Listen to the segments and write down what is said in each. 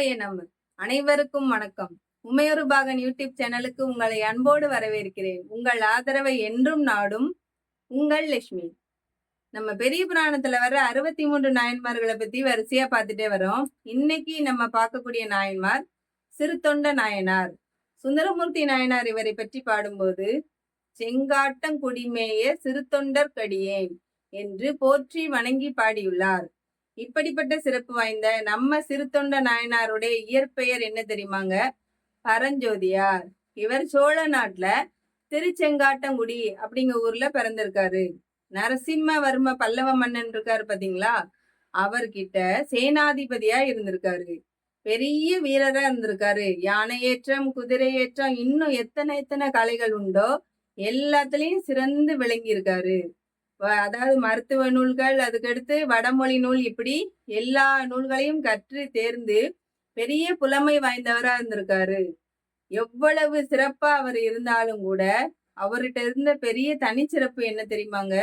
சிவாய நம. அனைவருக்கும் வணக்கம். உமையொரு பாகன் யூடியூப் சேனலுக்கு உங்களை அன்போடு வரவேற்கிறேன். உங்கள் ஆதரவை என்றும் நாடும் உங்கள் லட்சுமி. நம்ம பெரிய புராணத்துல வர 63 நாயன்மார்களை பத்தி வரிசையா பார்த்துட்டே வரோம். இன்னைக்கு நம்ம பார்க்கக்கூடிய நாயன்மார் சிறுத்தொண்ட நாயனார். சுந்தரமூர்த்தி நாயனார் இவரை பற்றி பாடும்போது, செங்காட்டம் குடிமேய சிறுத்தொண்டர் கடியேன் என்று போற்றி வணங்கி பாடியுள்ளார். இப்படிப்பட்ட சிறப்பு வாய்ந்த நம்ம சிறுத்தொண்ட நாயனாருடைய இயற்பெயர் என்ன தெரியுமாங்க? பரஞ்சோதியார். இவர் சோழ நாட்டுல திருச்செங்காட்டங்குடி அப்படிங்கிற ஊர்ல பிறந்திருக்காரு. நரசிம்மவர்ம பல்லவ மன்னன் இருக்காரு பாத்தீங்களா, அவர்கிட்ட சேனாதிபதியா இருந்திருக்காரு. பெரிய வீரரா இருந்திருக்காரு. யானை ஏற்றம், குதிரை ஏற்றம், இன்னும் எத்தனை எத்தனை கலைகள் உண்டோ எல்லாத்துலயும் சிறந்து விளங்கி இருக்காரு. அதாவது மருத்துவ நூல்கள், அதுக்கடுத்து வடமொழி நூல், இப்படி எல்லா நூல்களையும் கற்று தேர்ந்து பெரிய புலமை வாய்ந்தவரா இருந்திருக்காரு. எவ்வளவு சிறப்பா அவர் இருந்தாலும் கூட அவர்கிட்ட இருந்த பெரிய தனிச்சிறப்பு என்ன தெரியுமாங்க?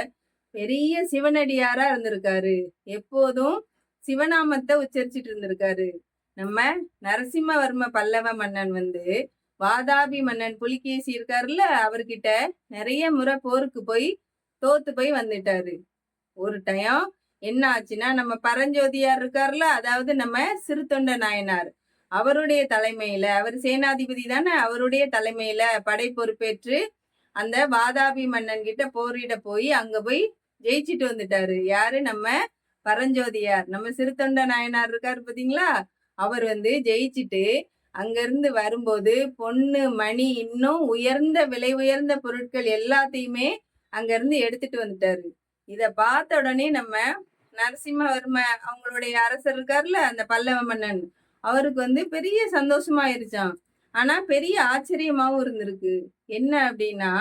பெரிய சிவனடியாரா இருந்திருக்காரு. எப்போதும் சிவநாமத்தை உச்சரிச்சிட்டு இருந்திருக்காரு. நம்ம நரசிம்மவர்ம பல்லவ மன்னன் வாதாபி மன்னன் புலிகேசி இருக்காருல்ல, அவர்கிட்ட நிறைய முறை போருக்கு போய் தோத்து போய் வந்துட்டாரு. ஒரு டைம் என்ன ஆச்சுன்னா, நம்ம பரஞ்சோதியார் இருக்காருல்ல, அதாவது நம்ம சிறுத்தொண்ட நாயனார், அவருடைய தலைமையில, அவர் சேனாதிபதி தானே, அவருடைய தலைமையில படை பொறுப்பேற்று அந்த வாதாபி மன்னன் கிட்ட போரிட போய் அங்க போய் ஜெயிச்சிட்டு வந்துட்டாரு. யாரு? நம்ம பரஞ்சோதியார். நம்ம சிறுத்தொண்ட நாயனார் இருக்காரு பாத்தீங்களா, அவர் ஜெயிச்சுட்டு அங்க இருந்து வரும்போது பொண்ணு மணி இன்னும் உயர்ந்த விலை உயர்ந்த பொருட்கள் எல்லாத்தையுமே அங்க இருந்து எடுத்துட்டு வந்துட்டாரு. இத பார்த்த உடனே நம்ம நரசிம்மவர்ம அவங்களுடைய அரசர் இருக்காருல்ல, அந்த பல்லவ மன்னன், அவருக்கு பெரிய சந்தோஷமாயிருச்சான். ஆனா பெரிய ஆச்சரியமாவும் இருந்திருக்கு. என்ன அப்படின்னா,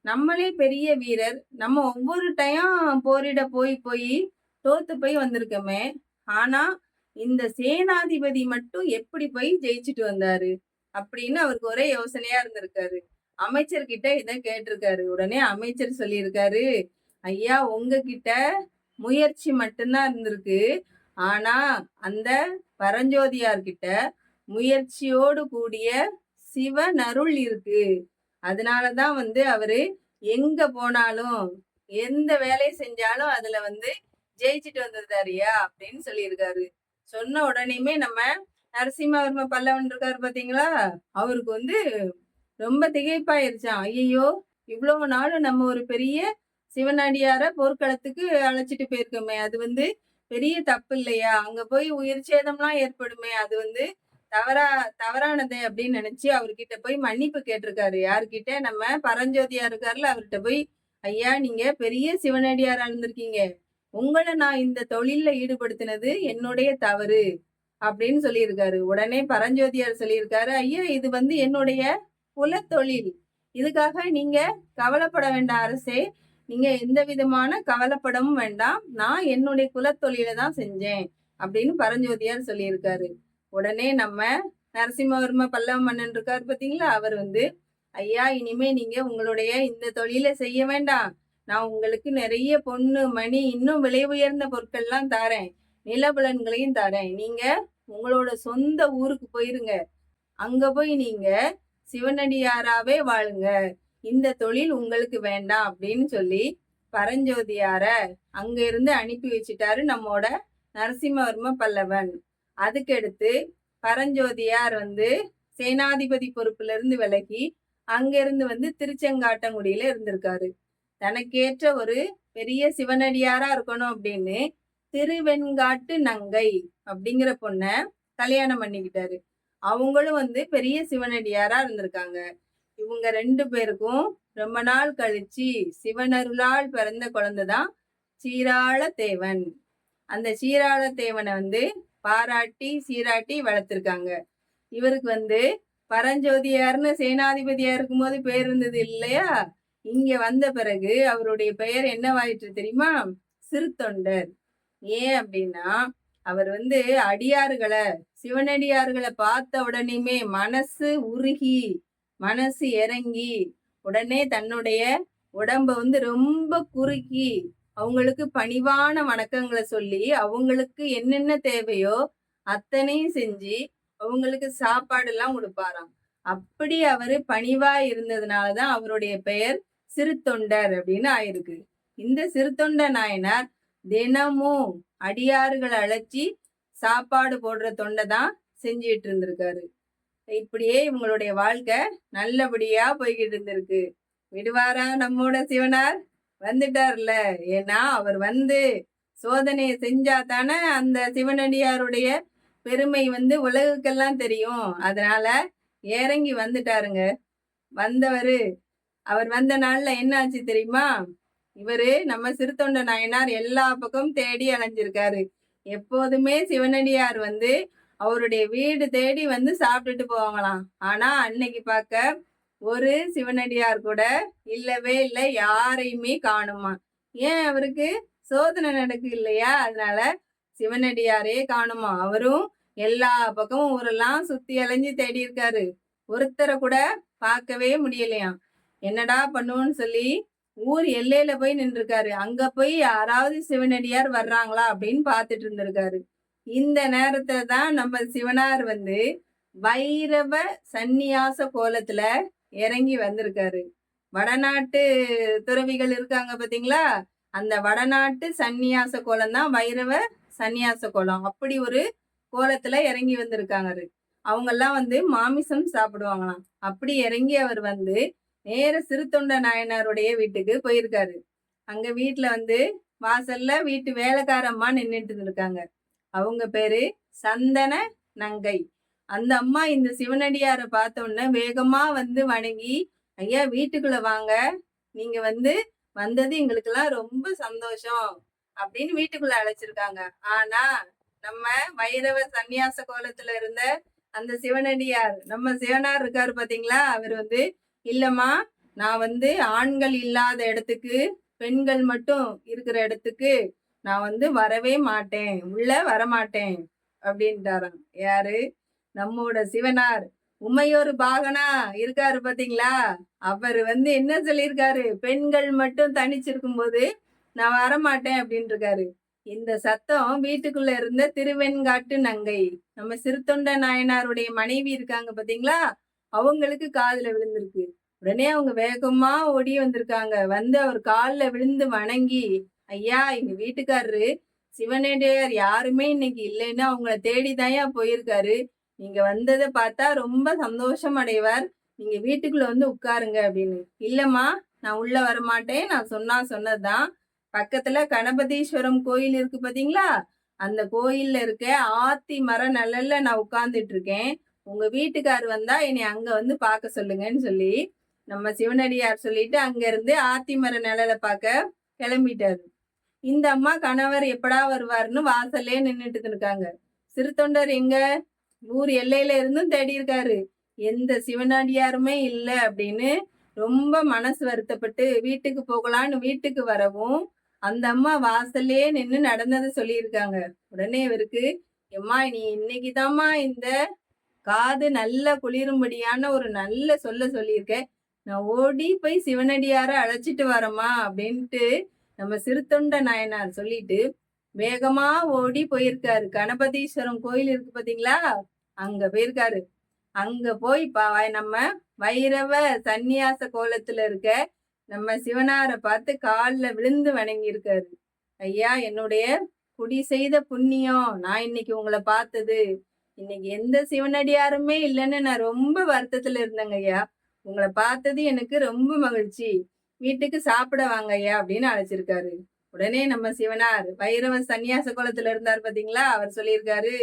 நம்மளே பெரிய வீரர், நம்ம ஒவ்வொரு டைம் போரிட போய் போய் தோத்து போய் வந்திருக்கோமே, ஆனா இந்த சேனாதிபதி மட்டும் எப்படி போய் ஜெயிச்சுட்டு வந்தாரு அப்படின்னு அவருக்கு ஒரே யோசனையா இருந்திருக்காரு. அமைச்சர்கிட்ட இதை கேட்டிருக்காரு. உடனே அமைச்சர் சொல்லியிருக்காரு, ஐயா, உங்ககிட்ட முயற்சி மட்டும்தான் இருந்திருக்கு, ஆனா அந்த பரஞ்சோதியார்கிட்ட முயற்சியோடு கூடிய சிவனருள் இருக்கு. அதனாலதான் அவரு எங்க போனாலும் எந்த வேலையை செஞ்சாலும் அதுல ஜெயிச்சுட்டு வந்திருந்தாரியா அப்படின்னு சொல்லியிருக்காரு. சொன்ன உடனேயுமே நம்ம நரசிம்மவர்ம பல்லவன் இருக்காரு பாத்தீங்களா, அவருக்கு ரொம்ப திகைப்பாயிருச்சான். ஐயோ, இவ்வளவு நாளும் நம்ம ஒரு பெரிய சிவனடியார போர்க்களத்துக்கு அழைச்சிட்டு போயிருக்கோமே, அது பெரிய தப்பு இல்லையா? அங்க போய் உயிர் சேதம்லாம் ஏற்படுமே, அது தவறானது அப்படின்னு நினைச்சு அவர்கிட்ட போய் மன்னிப்பு கேட்டிருக்காரு. யாருக்கிட்ட? நம்ம பரஞ்சோதியா இருக்காருல, அவர்கிட்ட போய், ஐயா, நீங்க பெரிய சிவனடியாரா இருந்திருக்கீங்க, உங்களை நான் இந்த தொழில்ல ஈடுபடுத்தினது என்னுடைய தவறு அப்படின்னு சொல்லியிருக்காரு. உடனே பரஞ்சோதியார் சொல்லியிருக்காரு, ஐயா, இது என்னுடைய குலத்தொழில், இதுக்காக நீங்க கவலைப்பட வேண்டாம் அரசே, நீங்க எந்த விதமான கவலைப்படவும் வேண்டாம், நான் என்னுடைய குலத்தொழிலை தான் செஞ்சேன் அப்படின்னு பரஞ்சோதியார் சொல்லியிருக்காரு. உடனே நம்ம நரசிம்மவர்ம பல்லவ மன்னன் இருக்காரு பாத்தீங்களா, அவர் ஐயா, இனிமே நீங்க உங்களுடைய இந்த தொழிலை செய்ய வேண்டாம், நான் உங்களுக்கு நிறைய பொண்ணு மணி இன்னும் விலை உயர்ந்த பொருட்கள்லாம் தாரேன், நிலபுலன்களையும் தாரேன், நீங்க உங்களோட சொந்த ஊருக்கு போயிருங்க, அங்க போய் நீங்க சிவனடியாராவே வாழுங்க, இந்த தொழில் உங்களுக்கு வேண்டாம் அப்படின்னு சொல்லி பரஞ்சோதியார அங்க இருந்து அனுப்பி வச்சுட்டாரு நம்மோட நரசிம்மவர்ம பல்லவன். அதுக்கடுத்து பரஞ்சோதியார் சேனாதிபதி பொறுப்புல இருந்து விலகி அங்க இருந்து திருச்செங்காட்டங்குடியில இருந்திருக்காரு. தனக்கேற்ற ஒரு பெரிய சிவனடியாரா இருக்கணும் அப்படின்னு திருவெண்காட்டு நங்கை அப்படிங்கிற பொண்ண கல்யாணம் பண்ணிக்கிட்டாரு. அவங்களும் பெரிய சிவனடியாரா இருந்திருக்காங்க. இவங்க 2 பேருக்கும் ரொம்ப நாள் கழிச்சு சிவனருளால் பிறந்த குழந்தைதான் சீராள தேவன். அந்த சீராள தேவனை பாராட்டி சீராட்டி வளர்த்திருக்காங்க. இவருக்கு பரஞ்சோதியார்னு சேனாதிபதியா இருக்கும்போது பேர் இருந்தது இல்லையா, இங்க வந்த பிறகு அவருடைய பெயர் என்னவாயிற்று தெரியுமா? சிறுத்தொண்டர். ஏன் அப்படின்னா, அவர் அடியார்களை, சிவனடியார்களை பார்த்த உடனேயுமே மனசு உருகி மனசு இறங்கி உடனே தன்னுடைய உடம்ப ரொம்ப குறுக்கி அவங்களுக்கு பணிவான வணக்கங்களை சொல்லி அவங்களுக்கு என்னென்ன தேவையோ அத்தனையும் செஞ்சு அவங்களுக்கு சாப்பாடு எல்லாம் கொடுப்பாராம். அப்படி அவரு பணிவா இருந்ததுனாலதான் அவருடைய பெயர் சிறுத்தொண்டர் அப்படின்னு ஆயிருக்கு. இந்த சிறுத்தொண்ட நாயனார் தினமும் அடியாறுகளை அழைச்சி சாப்பாடு போடுற தொண்டை தான் செஞ்சிட்டு இருந்திருக்காரு. இப்படியே இவங்களுடைய வாழ்க்கை நல்லபடியா போய்கிட்டு இருந்திருக்கு. விடுவாரா நம்மோட சிவனார்? வந்துட்டார்ல. ஏன்னா அவர் வந்து சோதனையை செஞ்சா தானே அந்த சிவனடியாருடைய பெருமை வந்து உலகுக்கெல்லாம் தெரியும். அதனால இறங்கி வந்துட்டாருங்க. வந்தவரு அவர் வந்த நாள்ல என்ன ஆச்சு தெரியுமா? இவரு நம்ம சிறுத்தொண்ட நாயனார் எல்லா பக்கமும் தேடி அலைஞ்சிருக்காரு. எப்போதுமே சிவனடியார் வந்து அவருடைய வீடு தேடி வந்து சாப்பிட்டுட்டு போவாங்களாம். ஆனா அன்னைக்கு பார்க்க ஒரு சிவனடியார் கூட இல்லவே இல்லை, யாரையுமே காணுமா. ஏன்? அவருக்கு சோதனை நடக்கு இல்லையா? அதனால சிவனடியாரே காணுமா. அவரும் எல்லா பக்கமும் ஊரெல்லாம் சுத்தி அலைஞ்சு தேடி இருக்காரு. ஒருத்தரை கூட பார்க்கவே முடியலையாம். என்னடா பண்ணுவோன்னு சொல்லி ஊர் எல்லையில போய் நின்றுருக்காரு. அங்க போய் யாராவது சிவனடியார் வர்றாங்களா அப்படின்னு பார்த்துட்டு இருந்திருக்காரு. இந்த நேரத்துல தான் நம்ம சிவனார் வந்து வைரவ சந்நியாச கோலத்துல இறங்கி வந்திருக்காரு. வடநாட்டு துறவிகள் இருக்காங்க பாத்தீங்களா? அந்த வடநாட்டு சந்நியாச கோலம் தான் வைரவ சந்நியாச கோலம். அப்படி ஒரு கோலத்துல இறங்கி வந்திருக்காங்க. அவங்கெல்லாம் வந்து மாமிசம் சாப்பிடுவாங்களாம். அப்படி இறங்கி அவர் வந்து நேர சிறுத்தொண்ட நாயனாருடைய வீட்டுக்கு போயிருக்காரு. அங்க வீட்டுல வந்து வாசல்ல வீட்டு வேலைக்காரம்மா நின்றுட்டு இருக்காங்க. அவங்க பேரு சந்தன நங்கை. அந்த அம்மா இந்த சிவனடியாரை பார்த்த உடனே வேகமா வந்து வணங்கி, ஐயா வீட்டுக்குள்ள வாங்க, நீங்க வந்து வந்தது எங்களுக்கெல்லாம் ரொம்ப சந்தோஷம் அப்படின்னு வீட்டுக்குள்ள அழைச்சிருக்காங்க. ஆனா நம்ம வைரவ சந்நியாச கோலத்துல இருந்த அந்த சிவனடியார், நம்ம சிவனார் இருக்காரு பாத்தீங்களா? அவர் வந்து, இல்லம்மா, நான் வந்து ஆண்கள் இல்லாத இடத்துக்கு, பெண்கள் மட்டும் இருக்கிற இடத்துக்கு நான் வந்து வரவே மாட்டேன், உள்ள வரமாட்டேன் அப்படின்ட்டாராம். யாரு? நம்மோட சிவனார். உமையொரு பாகனா இருக்காரு பாத்தீங்களா? அவர் வந்து என்ன சொல்லியிருக்காரு? பெண்கள் மட்டும் தனிச்சிருக்கும் போது நான் வரமாட்டேன் அப்படின்னு இருக்காரு. இந்த சத்தம் வீட்டுக்குள்ள இருந்த திருவெண்காட்டு நங்கை, நம்ம சிறுத்தொண்ட நாயனாருடைய மனைவி இருக்காங்க பாத்தீங்களா? அவங்களுக்கு காதுல விழுந்திருக்கு. உடனே அவங்க வேகமா ஓடி வந்திருக்காங்க. வந்து அவர் காலில் விழுந்து வணங்கி, ஐயா எங்க வீட்டுக்காரரு சிவனடியார் யாருமே இன்னைக்கு இல்லைன்னு அவங்கள தேடிதாயா போயிருக்காரு. நீங்க வந்ததை பார்த்தா ரொம்ப சந்தோஷம் அடைவார். நீங்க வீட்டுக்குள்ள வந்து உட்காருங்க அப்படின்னு. இல்லம்மா, நான் உள்ள வரமாட்டேன், நான் சொன்னதுதான். பக்கத்துல கணபதீஸ்வரம் கோயில் இருக்கு பாத்தீங்களா? அந்த கோயில்ல இருக்க ஆத்தி மர நிழல்ல நான் உட்கார்ந்துட்டு இருக்கேன். உங்க வீட்டுக்கார் வந்தா என்னை அங்க வந்து பார்க்க சொல்லுங்கன்னு சொல்லி நம்ம சிவனடியார் சொல்லிட்டு அங்க இருந்து ஆத்தி மர நிழலை பார்க்க கிளம்பிட்டாரு. இந்த அம்மா கணவர் எப்படா வருவாருன்னு வாசல்லே நின்றுட்டு இருக்காங்க. சிறுத்தொண்டர் எங்க? ஊர் எல்லையில இருந்தும் தேடி இருக்காரு. எந்த சிவனடியாருமே இல்லை அப்படின்னு ரொம்ப மனசு வருத்தப்பட்டு வீட்டுக்கு போகலான்னு வீட்டுக்கு வரவும் அந்த அம்மா வாசல்லே நின்று நடந்ததை சொல்லியிருக்காங்க. உடனே இவருக்கு, எம்மா நீ இன்னைக்குதாம்மா இந்த காது நல்ல குளிரும்படியான ஒரு நல்ல சொல்லியிருக்க, நான் ஓடி போய் சிவனடியார அழைச்சிட்டு வரமா அப்படின்ட்டு நம்ம சிறுத்தொண்ட நாயனார் சொல்லிட்டு வேகமா ஓடி போயிருக்காரு. கணபதீஸ்வரம் கோயில் இருக்கு பாத்தீங்களா? அங்க போயிருக்காரு. அங்க போய் நம்ம வைரவ சந்நியாச கோலத்துல இருக்க நம்ம சிவனாரை பார்த்து காலில் விழுந்து வணங்கி இருக்காரு. ஐயா, என்னுடைய குடி செய்த புண்ணியம், நான் இன்னைக்கு உங்களை பார்த்தது. இன்னைக்கு எந்த சிவனடியாருமே இல்லைன்னு நான் ரொம்ப வருத்தத்துல இருந்தேங்க ஐயா. உங்களை பார்த்தது எனக்கு ரொம்ப மகிழ்ச்சி. வீட்டுக்கு சாப்பிட வாங்க ஐயா அப்படின்னு அழைச்சிருக்காரு. உடனே நம்ம சிவனார் வைரவ சந்நியாச கோலத்துல இருந்தார் பாத்தீங்களா? அவர் சொல்லியிருக்காரு,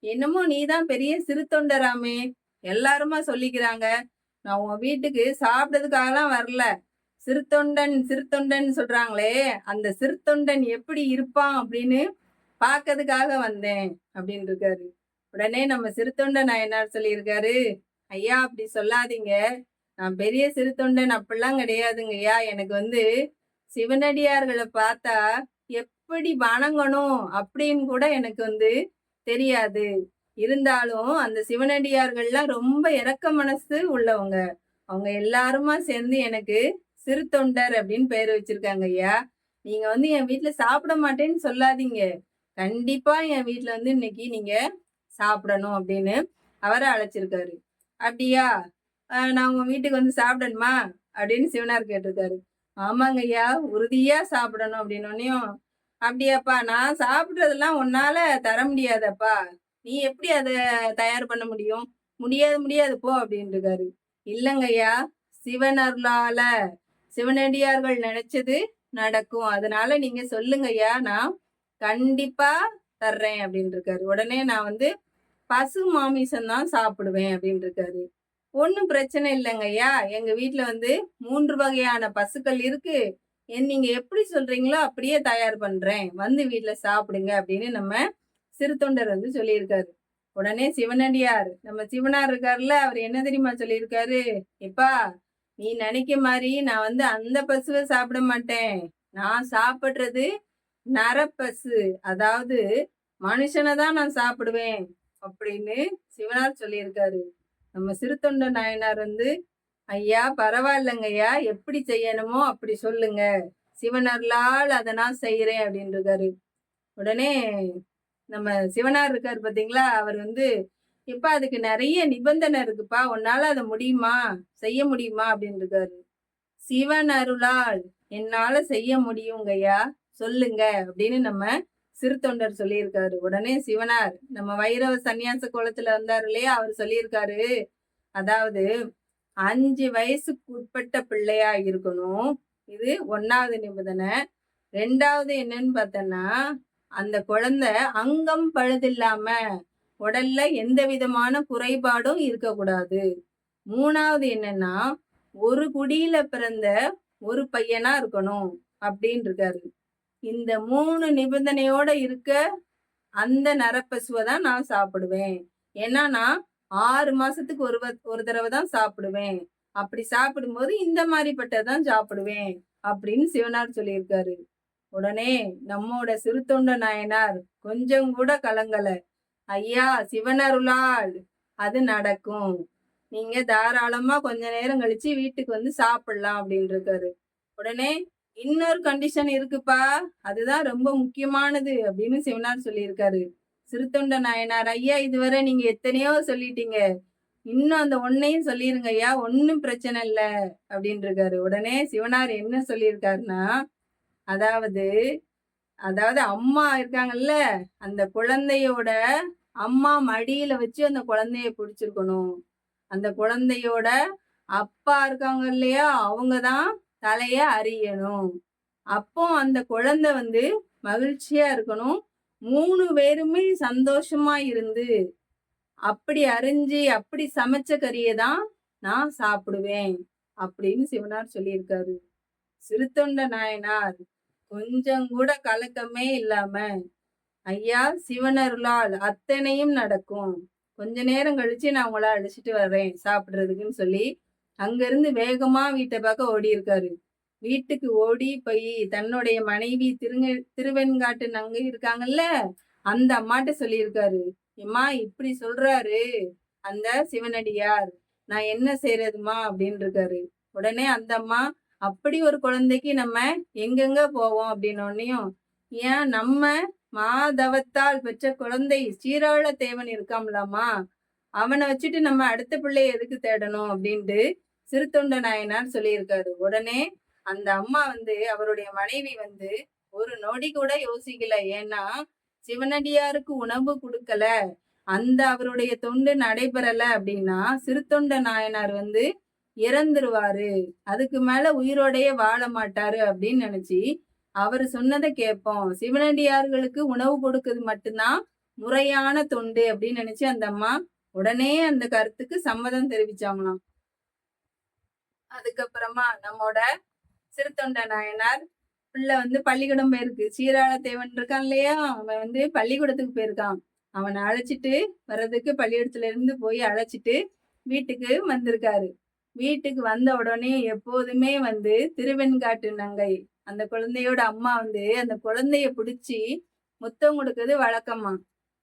என்னமோ நீதான் பெரிய சிறுத்தொண்டராமே, எல்லாருமா சொல்லிக்கிறாங்க. நான் உன் வீட்டுக்கு சாப்பிட்டதுக்காகலாம் வரல. சிறுத்தொண்டன் சிறுத்தொண்டன் சொல்றாங்களே, அந்த சிறுத்தொண்டன் எப்படி இருப்பான் அப்படின்னு பார்க்கறதுக்காக வந்தேன் அப்படின்னு இருக்காரு. உடனே நம்ம சிறுத்தொண்ட நாயனார் சொல்லியிருக்காரு, ஐயா அப்படி சொல்லாதீங்க, நான் பெரிய சிறுத்தொண்டன் அப்படிலாம் கிடையாதுங்க ஐயா. எனக்கு வந்து சிவனடியார்களை பார்த்தா எப்படி வணங்கணும் அப்படின்னு கூட எனக்கு வந்து தெரியாது. இருந்தாலும் அந்த சிவனடியார்கள்லாம் ரொம்ப இரக்க மனசு உள்ளவங்க. அவங்க எல்லாருமா சேர்ந்து எனக்கு சிறுத்தொண்டர் அப்படின்னு பெயர் வச்சிருக்காங்க ஐயா. நீங்க வந்து என் வீட்டுல சாப்பிட மாட்டேன்னு சொல்லாதீங்க. கண்டிப்பா என் வீட்டுல வந்து இன்னைக்கு நீங்க சாப்பிடணும் அப்படின்னு அவரை அழைச்சிருக்காரு. அப்படியா, நான் உங்க வீட்டுக்கு வந்து சாப்பிடணுமா அப்படின்னு சிவனார் கேட்டிருக்காரு. ஆமாங்க ஐயா, உறுதியா சாப்பிடணும் அப்படின்னோடனையும், அப்படியாப்பா, நான் சாப்பிடுறதெல்லாம் உன்னால தர முடியாதப்பா, நீ எப்படி அதை தயார் பண்ண முடியும்? முடியாது முடியாது போ அப்படின்னு இருக்காரு. இல்லைங்கய்யா, சிவன் அருளால சிவனடியார்கள் நினைச்சது நடக்கும், அதனால நீங்க சொல்லுங்கய்யா, நான் கண்டிப்பா தர்றேன் அப்படின்னு இருக்காரு. உடனே நான் வந்து பசு மாமிசம் தான் சாப்பிடுவேன் அப்படின்னு இருக்காரு. ஒன்றும் பிரச்சனை இல்லைங்கய்யா, எங்க வீட்டுல வந்து 3 வகையான பசுக்கள் இருக்கு, நீங்க எப்படி சொல்றீங்களோ அப்படியே தயார் பண்றேன், வந்து வீட்டுல சாப்பிடுங்க அப்படின்னு நம்ம சிறு தொண்டர் வந்து சொல்லியிருக்காரு. உடனே சிவனடியார், நம்ம சிவனார் இருக்காருல்ல, அவர் என்ன தெரியுமா சொல்லியிருக்காரு? எப்பா, நீ நினைக்க மாதிரி நான் வந்து அந்த பசுவை சாப்பிட மாட்டேன், நான் சாப்பிடுறது நரப்பசு, அதாவது மனுஷனை தான் நான் சாப்பிடுவேன் அப்படின்னு சிவனார் சொல்லியிருக்காரு. நம்ம சிறுத்தொண்ட நாயனார் வந்து, ஐயா பரவாயில்லைங்க ஐயா, எப்படி செய்யணுமோ அப்படி சொல்லுங்க, சிவனர்களால் அதை நான் செய்யறேன் அப்படின்னு இருக்காரு. உடனே நம்ம சிவனார் இருக்காரு பாத்தீங்களா, அவர் வந்து, இப்ப அதுக்கு நிறைய நிபந்தனை இருக்குப்பா, உன்னால அதை முடியுமா, செய்ய முடியுமா அப்படின்னு இருக்காரு. சிவன் அருளால் என்னால செய்ய முடியுங்கய்யா, சொல்லுங்க அப்படின்னு நம்ம சிறு தொண்டர் சொல்லியிருக்காரு. உடனே சிவனார் நம்ம வைரவ சன்னியாச கோலத்துல வந்தாரு இல்லையா, அவர் சொல்லியிருக்காரு, அதாவது 5 வயசுக்கு உட்பட்ட பிள்ளையா இருக்கணும், இது 1வது நிபந்தனை. 2வது என்னன்னு பார்த்தோன்னா, அந்த குழந்தை அங்கம் பழுதில்லாம, உடல்ல எந்த விதமான குறைபாடும் இருக்கக்கூடாது. 3வது என்னன்னா, ஒரு குடியில பிறந்த ஒரு பையனா இருக்கணும் அப்படின்னு இருக்காரு. இந்த 3 நிபந்தனையோட இருக்க அந்த நரப்பசுவை தான் நான் சாப்பிடுவேன். ஏன்னா நான் 6 மாசத்துக்கு ஒரு தடவை தான் சாப்பிடுவேன், அப்படி சாப்பிடும்போது இந்த மாதிரிப்பட்டதான் சாப்பிடுவேன் அப்படின்னு சிவனார் சொல்லியிருக்காரு. உடனே நம்மோட சிறுத்தொண்ட நாயனார் கொஞ்சம் கூட கலங்கல. ஐயா, சிவனருளால் அது நடக்கும், நீங்க தாராளமா கொஞ்ச நேரம் கழிச்சு வீட்டுக்கு வந்து சாப்பிடலாம் அப்படின்னு இருக்காரு. உடனே இன்னொரு கண்டிஷன் இருக்குப்பா, அதுதான் ரொம்ப முக்கியமானது அப்படின்னு சிவனார் சொல்லியிருக்காரு. சிறுத்தொண்ட நாயனார், ஐயா இதுவரை நீங்க எத்தனையோ சொல்லிட்டீங்க, இன்னும் அந்த ஒன்னையும் சொல்லிருங்க ஐயா, ஒன்னும் பிரச்சனை இல்ல அப்படின்னு இருக்காரு. உடனே சிவனார் என்ன சொல்லியிருக்காருன்னா, அதாவது அதாவது அம்மா இருக்காங்கல்ல, அந்த குழந்தையோட அம்மா மடியில வச்சு அந்த குழந்தைய பிடிச்சிருக்கணும், அந்த குழந்தையோட அப்பா இருக்காங்க இல்லையா, அவங்கதான் தலைய அறியணும், அப்போ அந்த குழந்தை வந்து மகிழ்ச்சியா இருக்கணும், 3 பேருமே சந்தோஷமா இருந்து அப்படி அறிஞ்சு அப்படி சமைச்ச கறியை தான் நான் சாப்பிடுவேன் அப்படின்னு சிவனார் சொல்லியிருக்காரு. சிறுத்தொண்ட நாயனார் கொஞ்சம் கூட கலக்கமே இல்லாம, ஐயா சிவனருளால் அத்தனையும் நடக்கும், கொஞ்ச நேரம் கழிச்சு நான் உங்களை அழைச்சிட்டு வர்றேன் சாப்பிடுறதுக்குன்னு சொல்லி அங்கிருந்து வேகமா வீட்டை பார்க்க ஓடி இருக்காரு. வீட்டுக்கு ஓடி போய் தன்னுடைய மனைவி திருவெண்காட்டு நங்கை இருக்காங்கல்ல, அந்த அம்மாட்ட சொல்லியிருக்காரு. எம்மா இப்படி சொல்றாரு அந்த சிவனடியார், நான் என்ன செய்யறதுமா அப்படின்னு இருக்காரு. உடனே அந்த அம்மா, அப்படி ஒரு குழந்தைக்கு நம்ம எங்கெங்க போவோம் அப்படின்னோடனையும், ஏன் நம்ம மாதவத்தால் பெற்ற குழந்தை சீராள தேவன் இருக்காமலாமா, அவனை வச்சுட்டு நம்ம அடுத்த பிள்ளைய எதுக்கு தேடணும் அப்படின்ட்டு சிறுத்தொண்ட நாயனார் சொல்லியிருக்காரு. உடனே அந்த அம்மா வந்து, அவருடைய மனைவி வந்து ஒரு நொடி கூட யோசிக்கல. ஏன்னா சிவனடியாருக்கு உணவு கொடுக்கல, அந்த அவருடைய தொண்டு நடைபெறல அப்படின்னா சிறுத்தொண்ட நாயனார் வந்து இறந்துருவாரு, அதுக்கு மேல உயிரோடையே வாழ மாட்டாரு அப்படின்னு நினைச்சு அவர் சொன்னதை கேட்போம், சிவனடியார்களுக்கு உணவு கொடுக்கிறது மட்டும்தான் முறையான தொண்டு அப்படின்னு நினைச்சு அந்த அம்மா உடனே அந்த கருத்துக்கு சம்மதம் தெரிவிச்சாங்களாம். அதுக்கப்புறமா நம்மோட சிறுத்தொண்ட நாயனார் பிள்ளை வந்து பள்ளிக்கூடம் போயிருக்கு. சீராள தேவன் இருக்கான் இல்லையா, அவன் வந்து பள்ளிக்கூடத்துக்கு போயிருக்கான். அவனை அழைச்சிட்டு வர்றதுக்கு பள்ளிக்கூடத்துல இருந்து போய் அழைச்சிட்டு வீட்டுக்கு வந்திருக்காரு. வீட்டுக்கு வந்த உடனே எப்போதுமே வந்து திருவெண்காட்டு நங்கை அந்த குழந்தையோட அம்மா வந்து அந்த குழந்தைய பிடிச்சி முத்தம் கொடுக்கறது வழக்கமா,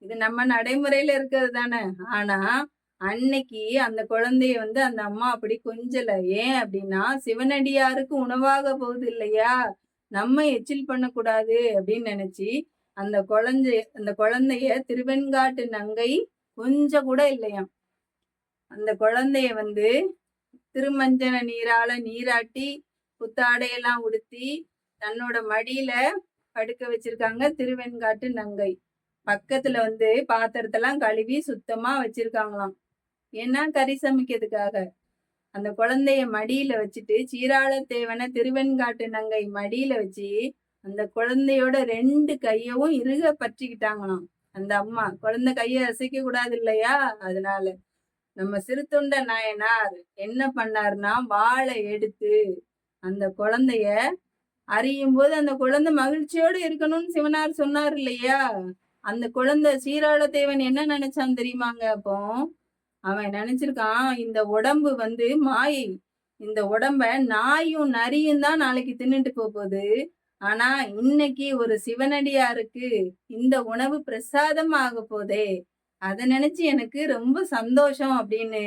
இது நம்ம நடைமுறையில இருக்கிறது தானே. ஆனா அன்னைக்கு அந்த குழந்தைய வந்து அந்த அம்மா அப்படி கொஞ்சல. ஏன் அப்படின்னா, சிவனடியாருக்கு உணவாக போகுது இல்லையா, நம்ம எச்சில் பண்ணக்கூடாது அப்படின்னு நினைச்சு அந்த குழந்தைய திருவெண்காட்டு நங்கை கொஞ்சம் கூட இல்லையாம். அந்த குழந்தைய வந்து திருமஞ்சன நீரால நீராட்டி புத்தாடையெல்லாம் உடுத்தி தன்னோட மடியில படுக்க வச்சிருக்காங்க திருவெண்காட்டு நங்கை. பக்கத்துல வந்து பாத்திரத்தெல்லாம் கழுவி சுத்தமா வச்சிருக்காங்களாம். ஏன்னா கறி சமைக்கிறதுக்காக. அந்த குழந்தைய மடியில வச்சுட்டு சீராள தேவனை திருவெண்காட்டு நங்கை மடியில வச்சு அந்த குழந்தையோட 2 கையவும் இறுக பற்றிக்கிட்டாங்களாம். அந்த அம்மா குழந்தை கைய அசைக்க கூடாது இல்லையா, அதனால நம்ம சிறுத்தொண்ட நாயனார் என்ன பண்ணாருன்னா வாளை எடுத்து அந்த குழந்தைய அறியும் போது அந்த குழந்தை மகிழ்ச்சியோடு இருக்கணும்னு சிவனார் சொன்னார் இல்லையா. அந்த குழந்தை சீராள தேவன் என்ன நினைச்சான் தெரியுமாங்க? அப்போ அவன் நினைச்சிருக்கான், இந்த உடம்பு வந்து மாயை, இந்த உடம்ப நாயும் நரியும் தான் நாளைக்கு தின்னுட்டு போகுது. ஆனா இன்னைக்கு ஒரு சிவனடியாருக்கு இந்த உணவு பிரசாதம் ஆக போதே, அதை நினைச்சு எனக்கு ரொம்ப சந்தோஷம் அப்படின்னு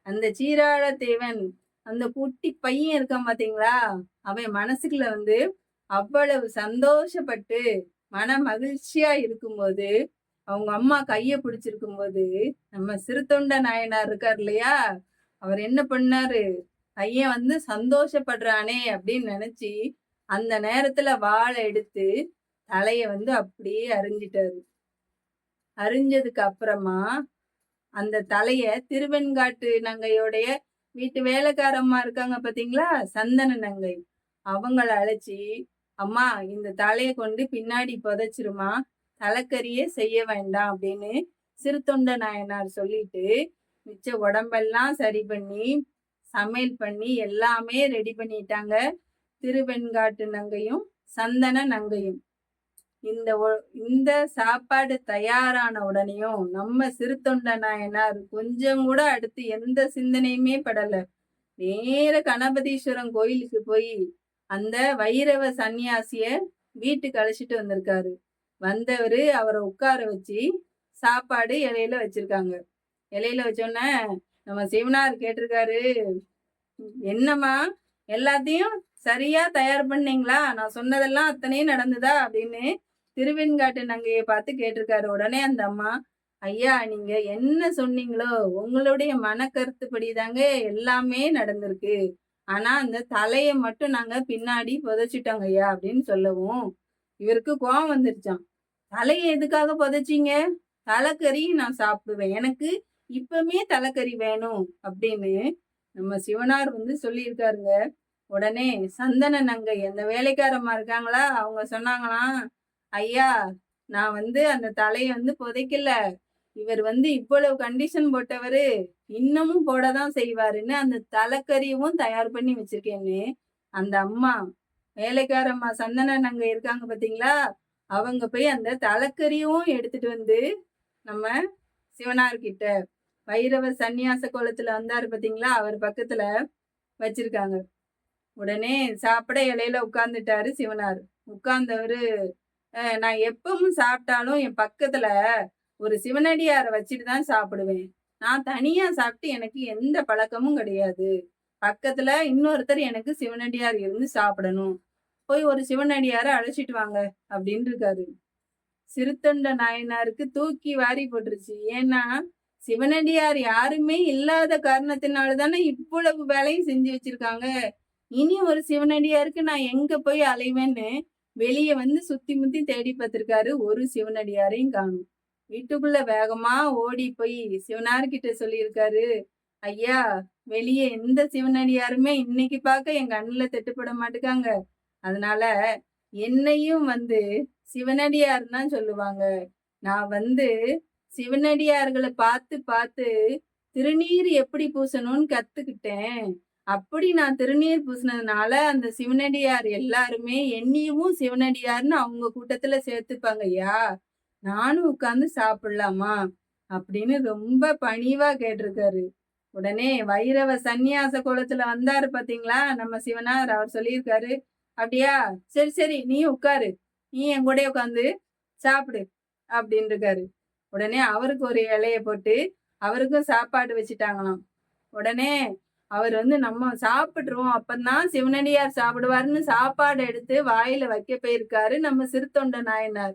அந்த சீராள தேவன் அந்த குட்டி பையன் இருக்கான் பாத்தீங்களா, அவன் மனசுக்குள்ள வந்து அவ்வளவு சந்தோஷப்பட்டு மன மகிழ்ச்சியா இருக்கும்போது அவங்க அம்மா கைய பிடிச்சிருக்கும் போது நம்ம சிறுத்தொண்ட நாயனார் இருக்கார் இல்லையா, அவர் என்ன பண்ணாரு, பையன் வந்து சந்தோஷப்படுறானே அப்படின்னு நினைச்சு அந்த நேரத்துல வாளை எடுத்து தலைய வந்து அப்படியே அரிஞ்சிட்டாரு. அரிஞ்சதுக்கு அப்புறமா அந்த தலைய திருவெண்காட்டு நங்கையோடைய வீட்டு வேலைக்காரம்மா இருக்காங்க பாத்தீங்களா, சந்தன நங்கை, அவங்கள அழைச்சி, அம்மா இந்த தலையை கொண்டு பின்னாடி புதைச்சிருமா, தலைக்கறியே செய்ய வேண்டாம் அப்படின்னு சிறுத்தொண்ட நாயனார் சொல்லிட்டு மிச்ச உடம்பெல்லாம் சரி பண்ணி சமையல் பண்ணி எல்லாமே ரெடி பண்ணிட்டாங்க திருவெண்காட்டு நங்கையும் சந்தன நங்கையும். இந்த சாப்பாடு தயாரான உடனேயும் நம்ம சிறுத்தொண்ட நாயனார் கொஞ்சம் கூட அடுத்து எந்த சிந்தனையுமே படல. நேர கணபதீஸ்வரன் கோயிலுக்கு போய் அந்த வைரவ சன்னியாசிய வீட்டுக்கு அழைச்சிட்டு வந்திருக்காரு. வந்தவரு அவரை உட்கார வச்சு சாப்பாடு இலையில வச்சிருக்காங்க. இலையில வச்சோன்னே நம்ம சிவனார் கேட்டிருக்காரு, என்னம்மா எல்லாத்தையும் சரியா தயார் பண்ணீங்களா, நான் சொன்னதெல்லாம் அத்தனையும் நடந்துதா அப்படின்னு திருவெண்காட்டு நங்கையை பார்த்து கேட்டிருக்காரு. உடனே அந்த அம்மா, ஐயா நீங்க என்ன சொன்னீங்களோ உங்களுடைய மனக்கருத்துப்படி தாங்க எல்லாமே நடந்திருக்கு. ஆனா அந்த தலையை மட்டும் நாங்க பின்னாடி புதைச்சிட்டோங்க ஐயா அப்படின்னு சொல்லவும் இவருக்கு கோவம் வந்துருச்சான். தலையை எதுக்காக புதைச்சிங்க? தலைக்கறி நான் சாப்பிடுவேன், எனக்கு இப்பவுமே தலைக்கறி வேணும் அப்படின்னு நம்ம சிவனார் வந்து சொல்லியிருக்காருங்க. உடனே சந்தன நங்கை அந்த வேலைக்காரம்மா இருக்காங்களா, அவங்க சொன்னாங்களாம், ஐயா நான் வந்து அந்த தலையை வந்து புதைக்கல, இவர் வந்து இவ்வளவு கண்டிஷன் போட்டவரு இன்னமும் போடதான் செய்வாருன்னு அந்த தலைக்கறியும் தயார் பண்ணி வச்சிருக்கேன்னு அந்த அம்மா வேலைக்காரம்மா சந்தன நங்கை இருக்காங்க பாத்தீங்களா, அவங்க போய் அந்த தலைக்கறியும் எடுத்துட்டு வந்து நம்ம சிவனார்கிட்ட வைரவ சன்னியாச கோலத்துல வந்தாரு பாத்தீங்களா, அவர் பக்கத்துல வச்சிருக்காங்க. உடனே சாப்பிட இலையில உட்கார்ந்துட்டாரு சிவனார். உட்கார்ந்தவரு, நான் எப்பவும் சாப்பிட்டாலும் என் பக்கத்துல ஒரு சிவனடியார வச்சுட்டு தான் சாப்பிடுவேன், நான் தனியா சாப்பிட்டு எனக்கு எந்த பழக்கமும் கிடையாது, பக்கத்துல இன்னொருத்தர் எனக்கு சிவனடியார் இருந்து சாப்பிடணும், போய் ஒரு சிவனடியார அழைச்சிட்டு வாங்க அப்படின்னு இருக்காரு. சிறுத்தொண்ட நாயனாருக்கு தூக்கி வாரி போட்டுருச்சு. ஏன்னா சிவனடியார் யாருமே இல்லாத காரணத்தினால தானே இவ்வளவு வேலையும் செஞ்சு வச்சிருக்காங்க. இனி ஒரு சிவனடியாருக்கு நான் எங்க போய் அலைவேன்னு வெளியே வந்து சுத்தி முத்தி தேடி பார்த்திருக்காரு. ஒரு சிவனடியாரையும் காணும். வீட்டுக்குள்ள வேகமா ஓடி போய் சிவனார்கிட்ட சொல்லியிருக்காரு, ஐயா வெளியே எந்த சிவனடியாருமே இன்னைக்கு பார்க்க என் கண்ணுல தட்டுப்பட மாட்டுக்காங்க, அதனால என்னையும் வந்து சிவனடியார் தான் சொல்லுவாங்க, நான் வந்து சிவனடியார்களை பார்த்து பார்த்து திருநீர் எப்படி பூசணும்னு கத்துக்கிட்டேன், அப்படி நான் திருநீர் பூசினதுனால அந்த சிவனடியார் எல்லாருமே என்னையும் சிவனடியார்னு அவங்க கூட்டத்துல சேர்த்துப்பாங்க ஐயா, நானும் உட்கார்ந்து சாப்பிடலாமா அப்படின்னு ரொம்ப பணிவா கேட்டிருக்காரு. உடனே வைரவ சன்னியாச கோலத்துல வந்தாரு பாத்தீங்களா நம்ம சிவனார், அவர் சொல்லியிருக்காரு, அப்படியா சரி சரி நீ உட்காரு, நீ என் கூட உட்காந்து சாப்பிடு அப்படின்னு இருக்காரு. உடனே அவருக்கு ஒரு இலைய போட்டு அவருக்கும் சாப்பாடு வச்சுட்டாங்களாம். உடனே அவர் வந்து நம்ம சாப்பிட்டுருவோம் அப்பந்தான் சிவனடியார் சாப்பிடுவாருன்னு சாப்பாடு எடுத்து வாயில வைக்க போயிருக்காரு நம்ம சிறுத்தொண்ட நாயனார்.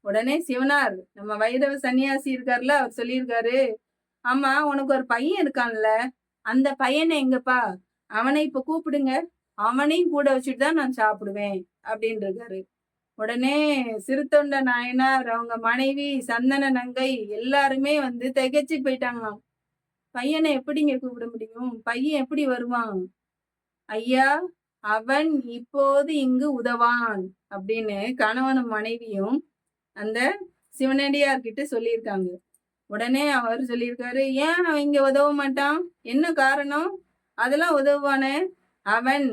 உடனே சிவனார் நம்ம வைரவ சன்னியாசி இருக்காருல்ல, அவர் சொல்லியிருக்காரு, ஆமா, உனக்கு ஒரு பையன் இருக்கான்ல, அந்த பையனை எங்கப்பா? அவனை இப்ப கூப்பிடுங்க. அவனையும் கூட வச்சுட்டு தான் நான் சாப்பிடுவேன் அப்படின்னு இருக்காரு. உடனே சிறுத்தொண்ட நாயனார், அவங்க மனைவி, சந்தன நங்கை எல்லாருமே வந்து திகைச்சு போயிட்டாங்களாம். பையனை எப்படிங்க கூப்பிட முடியும்? பையன் எப்படி வருவான்? ஐயா, அவன் இப்போது இங்கு உதவான் அப்படின்னு கணவனும் மனைவியும் அந்த சிவனடியார்கிட்ட சொல்லியிருக்காங்க. உடனே அவர் சொல்லியிருக்காரு, ஏன் அவன் இங்க உதவ மாட்டான்? என்ன காரணம்? அதெல்லாம் உதவுவானே. அவன்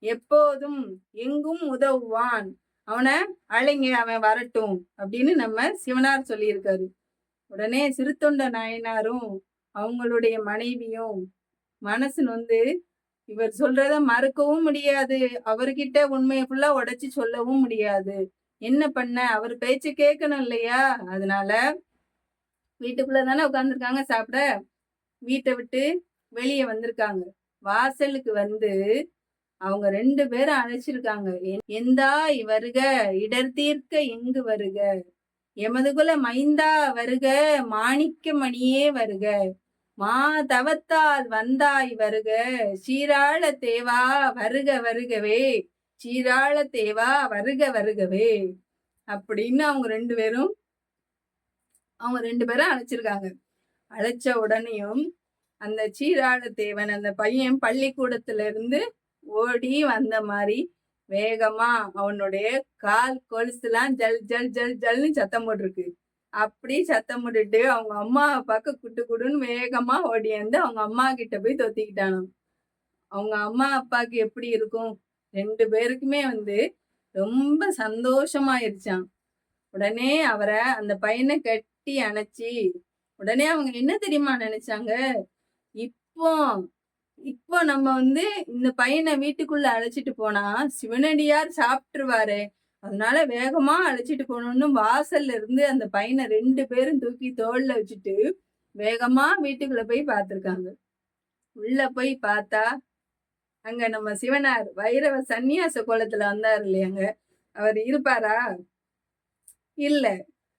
எப்போதும் எங்கும் உதவுவான். அவனை அழைங்க, அவன் வரட்டும் அப்படின்னு நம்ம சிவனார் சொல்லியிருக்காரு. உடனே சிறுத்தொண்ட நாயனாரும் அவங்களுடைய மனைவியும் மனசு நொந்து இவர் சொல்றத மறுக்கவும் முடியாது, அவர்கிட்ட உண்மையை ஃபுல்லா உடைச்சு சொல்லவும் முடியாது. என்ன பண்ண? அவர் பேச்சு கேட்கணும் இல்லையா? அதனால வீட்டுக்குள்ள தானே உட்கார்ந்துருக்காங்க சாப்பிட. வீட்டை விட்டு வெளியே வந்திருக்காங்க. வாசலுக்கு வந்து அவங்க 2 பேரும் அழைச்சிருக்காங்க. எந்தாய் வருக, இடர் தீர்க்க இங்கு வருக, எமதுகுல மைந்தா வருக, மாணிக்க மணியே வருக, மா தவத்தால் வந்தாய் வருக, சீராள தேவா வருக வருகவே, சீராள தேவா வருக வருகவே அப்படின்னு அவங்க 2 பேரும் அழைச்சிருக்காங்க. அழைச்ச உடனேயும் அந்த சீராள தேவன் அந்த பையன் பள்ளிக்கூடத்துல இருந்து ஓடி வந்த மாதிரி வேகமா அவனுடைய கால் கொலுசுலாம் ஜல் ஜல் ஜல் ஜல்னு சத்தம் போட்டிருக்கு. அப்படி சத்தம் போட்டுட்டு அவங்க அம்மாவை பார்க்க குட்டு குடுன்னு வேகமா ஓடியாந்து அவங்க அம்மா கிட்ட போய் தொத்திக்கிட்டானாம். அவங்க அம்மா அப்பாவுக்கு எப்படி இருக்கும்? 2 பேருக்குமே வந்து ரொம்ப சந்தோஷமாயிருச்சான். உடனே அவரை அந்த பையனை கட்டி அணைச்சி உடனே அவங்க என்ன தெரியுமா நினைச்சாங்க? இப்போ இப்போ நம்ம வந்து இந்த பையனை வீட்டுக்குள்ள அழைச்சிட்டு போனா சிவனடியார் சாப்பிட்டுருவாரு, அதனால வேகமா அழைச்சிட்டு போகணும்னு வாசல்ல இருந்து அந்த பையனை 2 பேரும் தூக்கி தோல்ல வச்சுட்டு வேகமா வீட்டுக்குள்ள போய் பார்த்திருக்காங்க. உள்ள போய் பார்த்தா அங்க நம்ம சிவனார் வைரவ சந்நியாச கோலத்துல வந்தார் இல்லையாங்க, அவர் இருப்பாரா? இல்ல,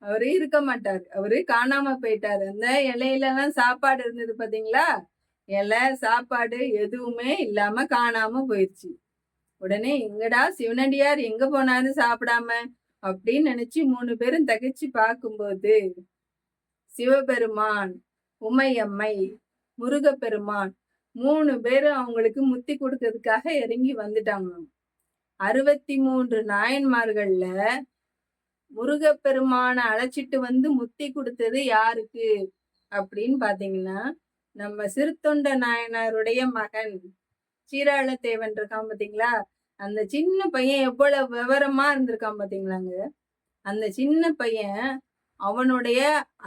அவரு இருக்க மாட்டார். அவரு காணாம போயிட்டாரு. அந்த இலையில எல்லாம் சாப்பாடு இருந்தது பாத்தீங்களா? இலை சாப்பாடு எதுவுமே இல்லாம காணாம போயிடுச்சு. உடனே எங்கடா சிவனடியார் எங்க போனாரு சாப்பிடாம அப்படின்னு நினைச்சு 3 பேரும் தகைச்சு பார்க்கும்போது சிவபெருமான், உமையம்மை, முருகப்பெருமான் 3 பேரும் அவங்களுக்கு முத்தி கொடுக்கறதுக்காக இறங்கி வந்துட்டாங்களாம். 63 நாயன்மார்கள்ல முருகப்பெருமான அழைச்சிட்டு வந்து முத்தி கொடுத்தது யாருக்கு அப்படின்னு பாத்தீங்கன்னா, நம்ம சிறுத்தொண்ட நாயனாருடைய மகன் சீராளத்தேவன் இருக்கான் பாத்தீங்களா? அந்த சின்ன பையன் எவ்வளவு விவரமா இருந்திருக்கான் பாத்தீங்களாங்க. அந்த சின்ன பையன் அவனுடைய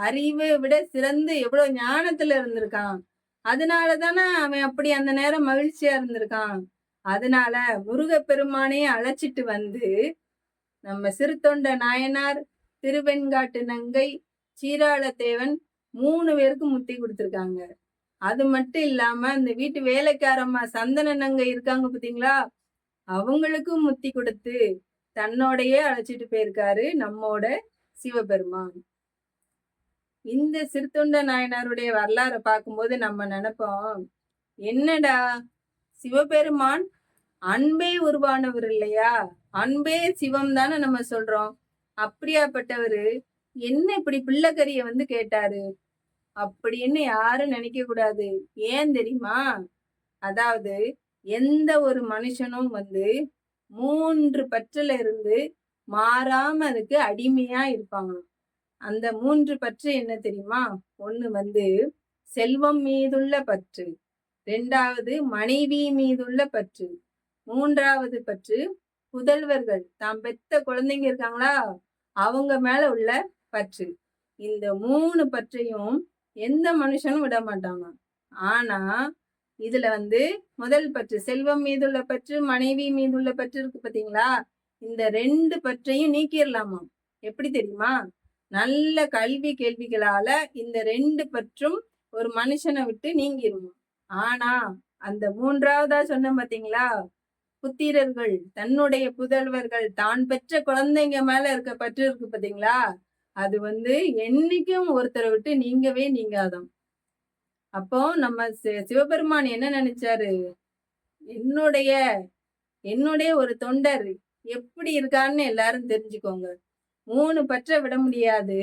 அறிவை விட சிறந்து எவ்வளவு ஞானத்துல இருந்திருக்கான். அதனாலதானே அவன் அப்படி அந்த நேரம் மகிழ்ச்சியா இருந்திருக்கான். அதனால முருகப்பெருமானே அழைச்சிட்டு வந்து நம்ம சிறுத்தொண்ட நாயனார், திருவெண்காட்டு நங்கை, சீராளத்தேவன் 3 பேருக்கும் முத்தி கொடுத்துருக்காங்க. அது மட்டும் இல்லாம இந்த வீட்டு வேலைக்காரம்மா சந்தன நங்கை இருக்காங்க பாத்தீங்களா, அவங்களுக்கும் முத்தி கொடுத்து தன்னோடையே அழைச்சிட்டு போயிருக்காரு நம்மோட சிவபெருமான். இந்த சிறுத்தொண்ட நாயனாருடைய வரலாறை பார்க்கும்போது நம்ம நினைப்போம், என்னடா சிவபெருமான் அன்பே உருவானவர் இல்லையா? அன்பே சிவம் தானே நம்ம சொல்றோம். அப்படியாப்பட்டவரு என்ன இப்படி பிள்ளைக்கறிய வந்து கேட்டாரு அப்படின்னு யாரும் நினைக்க கூடாது. ஏன் தெரியுமா? அதாவது எந்த ஒரு மனுஷனும் வந்து 3 பற்றுல இருந்து மாறாம அதுக்கு அடிமையா இருப்பாங்களாம். அந்த 3 பற்று என்ன தெரியுமா? ஒண்ணு வந்து செல்வம் மீதுள்ள பற்று, 2வது மனைவி மீதுள்ள பற்று, 3வது பற்று புதல்வர்கள் தாம் பெத்த குழந்தைங்க இருக்காங்களா அவங்க மேல உள்ள பற்று. இந்த 3 பற்றையும் எந்த மனுஷனும் விட மாட்டாங்க. ஆனா இதுல வந்து முதல் பற்று செல்வம் மீதுள்ள பற்று, மனைவி மீதுள்ள பற்று இருக்கு பாத்தீங்களா? இந்த 2 பற்றையும் நீக்கிடலாமா? எப்படி தெரியுமா? நல்ல கல்வி கேள்விகளால இந்த 2 பற்றும் ஒரு மனுஷனை விட்டு நீங்கிருமா. ஆனா அந்த 3வதா சொன்ன பாத்தீங்களா, புத்திரர்கள் தன்னுடைய புதல்வர்கள் தான் பெற்ற குழந்தைங்க மேல இருக்க பற்று இருக்கு பாத்தீங்களா, அது வந்து என்னைக்கும் ஒருத்தரை விட்டு நீங்கவே நீங்காதாம். அப்போ நம்ம சிவபெருமான் என்ன நினைச்சாரு, என்னுடைய என்னுடைய ஒரு தொண்டர் எப்படி இருக்கான்னு எல்லாரும் தெரிஞ்சுக்கோங்க. 3 பற்ற விட முடியாது.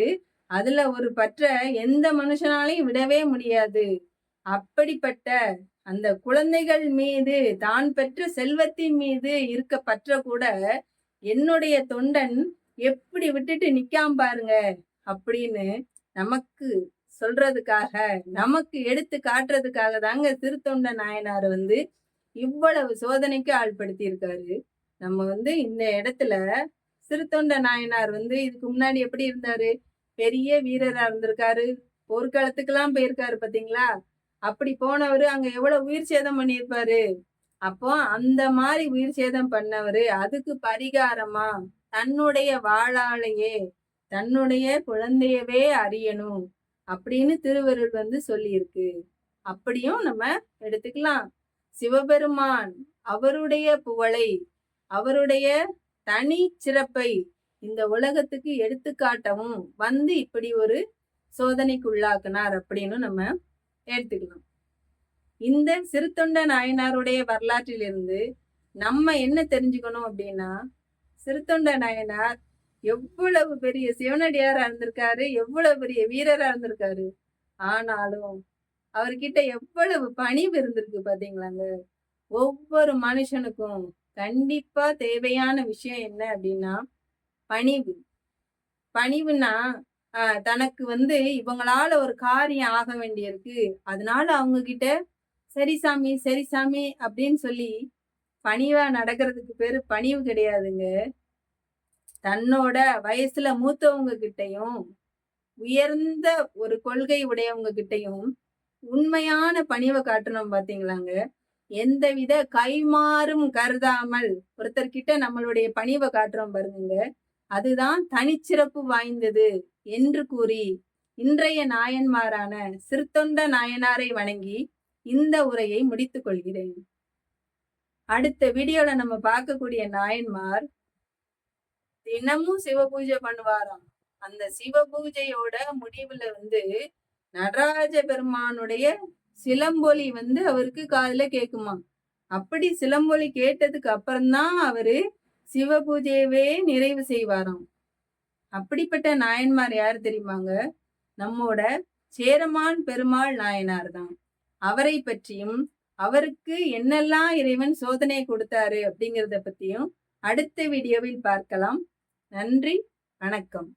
அதுல ஒரு பற்ற எந்த மனுஷனாலையும் விடவே முடியாது. அப்படிப்பட்ட அந்த குழந்தைகள் மீது, தான் பெற்ற செல்வத்தின் மீது இருக்க பற்ற கூட என்னுடைய தொண்டன் எப்படி விட்டுட்டு நிக்காம பாருங்க அப்படின்னு நமக்கு சொல்றதுக்காக, நமக்கு எடுத்து காட்டுறதுக்காக தாங்க திருத்தொண்ட நாயனார் இவ்வளவு சோதனைக்கு ஆள்படுத்தி இருக்காரு. நம்ம இந்த இடத்துல சிறுத்தொண்ட நாயனார் இதுக்கு முன்னாடி எப்படி இருந்தாரு, பெரிய வீரரா இருந்திருக்காரு, போர்க்களத்துக்கெல்லாம் போயிருக்காரு பாத்தீங்களா. அப்படி போனவரு அங்க எவ்வளவு உயிர் சேதம் பண்ணியிருப்பாரு. அப்போ அந்த மாதிரி உயிர் சேதம் பண்ணவரு அதுக்கு பரிகாரமா தன்னுடைய வாளாலேயே தன்னுடைய குழந்தையவே அறியணும் அப்படின்னு திருவருள் சொல்லியிருக்கு. அப்படியும் நம்ம எடுத்துக்கலாம். சிவபெருமான் அவருடைய புகழை, அவருடைய தனி சிறப்பை இந்த உலகத்துக்கு எடுத்துக்காட்டவும் இப்படி ஒரு சோதனைக்குள்ளாக்குனார் அப்படின்னு நம்ம எடுத்துக்கலாம். இந்த சிறுத்தொண்ட நாயனாருடைய வரலாற்றிலிருந்து நம்ம என்ன தெரிஞ்சுக்கணும் அப்படின்னா, சிறுத்தொண்ட நாயனார் எவ்வளவு பெரிய சிவனடியாரா இருந்திருக்காரு, எவ்வளவு பெரிய வீரரா இருந்திருக்காரு. ஆனாலும் அவர்கிட்ட எவ்வளவு பணிவு இருந்திருக்கு பாத்தீங்களாங்க. ஒவ்வொரு மனுஷனுக்கும் கண்டிப்பா தேவையான விஷயம் என்ன அப்படின்னா பணிவு. பணிவுனா தனக்கு இவங்களால ஒரு காரியம் ஆக வேண்டியிருக்கு, அதனால அவங்க கிட்ட சரி சாமி சரி சாமி அப்படின்னு சொல்லி பணிவா நடக்கிறதுக்கு பேரு பணிவு கிடையாதுங்க. தன்னோட வயசுல மூத்தவங்க கிட்டையும், உயர்ந்த ஒரு கொள்கை உடையவங்க கிட்டையும் உண்மையான பணிவை காட்டணும் பாத்தீங்களாங்க. எந்தவித கைமாறும் கருதாமல் ஒருத்தர்கிட்ட நம்மளுடைய பணிவை காட்டுறோம் பாருங்க, அதுதான் தனிச்சிறப்பு வாய்ந்தது என்று கூறி இன்றைய நாயன்மாரான சிறுத்தொண்ட நாயனாரை வணங்கி இந்த உரையை முடித்துக் கொள்கிறேன். அடுத்த வீடியோல நம்ம பார்க்கக்கூடிய நாயன்மார் தினமும் சிவ பூஜை பண்ணுவாராம். அந்த சிவ பூஜையோட முடிவுல நடராஜ பெருமானுடைய சிலம்பொலி அவருக்கு காதுல கேக்குமா. அப்படி சிலம்பொலி கேட்டதுக்கு அப்புறம்தான் அவரு சிவ பூஜையவே நிறைவு செய்வாராம். அப்படிப்பட்ட நாயன்மார் யாரு தெரியுமாங்க? நம்மோட சேரமான் பெருமாள் நாயனார் தான். அவரை பற்றியும் அவருக்கு என்னெல்லாம் இறைவன் சோதனையை கொடுத்தாரு அப்படிங்கிறத பத்தியும் அடுத்த வீடியோவில் பார்க்கலாம். நன்றி, வணக்கம்.